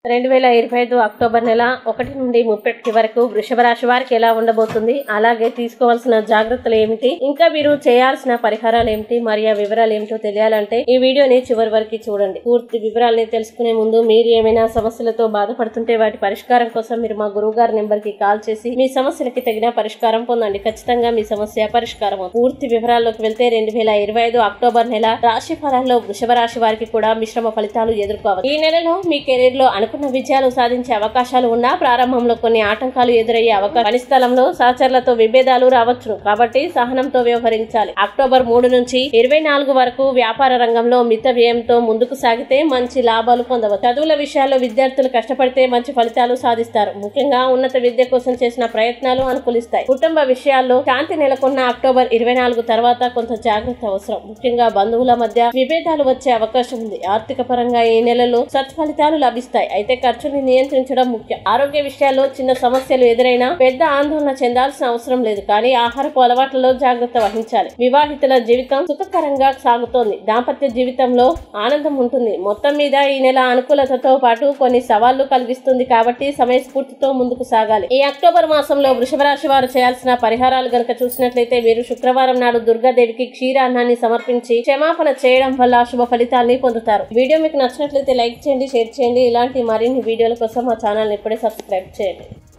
2025 October నెల 1 నుండి 30 వరకు వృషభ రాశి వారికి ఎలా ఉండబోతుంది, అలాగే తీసుకోవాల్సిన జాగ్రత్తలు ఏమిటి, ఇంకా మీరు చేయాల్సిన పరిహారాలు ఏమిటి, మరియు వివరాలు ఏమిటో తెలియాలంటే ఈ వీడియోని చివరి వరకు చూడండి. పూర్తి వివరాలని తెలుసుకునే ముందు మీరు ఏమైనా సమస్యలతో బాధపడుతుంటే వాటి పరిష్కారం కోసం మీరు మా గురువు గారి నెంబర్ కి కాల్ చేసి మీ సమస్యలకి తగిన పరిష్కారం పొందండి. ఖచ్చితంగా మీ సమస్య పరిష్కారం అవుతుంది. పూర్తి వివరాల్లోకి వెళ్తే 2025 అక్టోబర్ నెల రాశి ఫలాల్లో వృషభ రాశి వారికి కూడా మిశ్రమ ఫలితాలు ఎదుర్కోవాలి. ఈ నెలలో మీ కెరీర్ లో అనుకున్న విజయాలు సాధించే అవకాశాలు ఉన్నా ప్రారంభంలో కొన్ని ఆటంకాలు ఎదురయ్యే అవకాశం. పని స్థలంలో సహచరులతో విభేదాలు రావచ్చును, కాబట్టి సహనంతో వ్యవహరించాలి. అక్టోబర్ 3 నుంచి 24 వరకు వ్యాపార రంగంలో మిత వ్యయంతో ముందుకు సాగితే మంచి లాభాలు పొందవచ్చు. చదువుల విషయాల్లో విద్యార్థులు కష్టపడితే మంచి ఫలితాలు సాధిస్తారు. ముఖ్యంగా ఉన్నత విద్య కోసం చేసిన ప్రయత్నాలు అనుకూలిస్తాయి. కుటుంబ విషయాల్లో శాంతి నెలకొన్న అక్టోబర్ 24 తర్వాత కొంత జాగ్రత్త అవసరం. ముఖ్యంగా బంధువుల మధ్య విభేదాలు వచ్చే అవకాశం ఉంది. ఆర్థిక పరంగా ఈ నెలలో సత్ఫలితాలు లభిస్తాయి, అయితే ఖర్చుని నియంత్రించడం ముఖ్యం. ఆరోగ్య విషయాల్లో చిన్న సమస్యలు ఎదురైనా పెద్ద ఆందోళన చెందాల్సిన అవసరం లేదు, కానీ ఆహారపు అలవాట్లలో జాగ్రత్త వహించాలి. వివాహితుల జీవితం సుఖకరంగా సాగుతోంది. దాంపత్య జీవితంలో ఆనందం ఉంటుంది. మొత్తం మీద ఈ నెల అనుకూలతతో పాటు కొన్ని సవాళ్లు కలిగిస్తుంది, కాబట్టి సమయస్ఫూర్తితో ముందుకు సాగాలి. ఈ అక్టోబర్ మాసంలో వృషభ రాశి వారు చేయాల్సిన పరిహారాలు గనక చూసినట్లయితే మీరు శుక్రవారం నాడు దుర్గాదేవికి క్షీరాన్నాన్ని సమర్పించి క్షమాపణ చేయడం వల్ల శుభ ఫలితాన్ని పొందుతారు. వీడియో మీకు నచ్చినట్లయితే లైక్ చేయండి, షేర్ చేయండి. ఇలాంటి మరిన్ని వీడియోల కోసం మా ఛానల్ ఇప్పుడే సబ్స్క్రైబ్ చేయండి.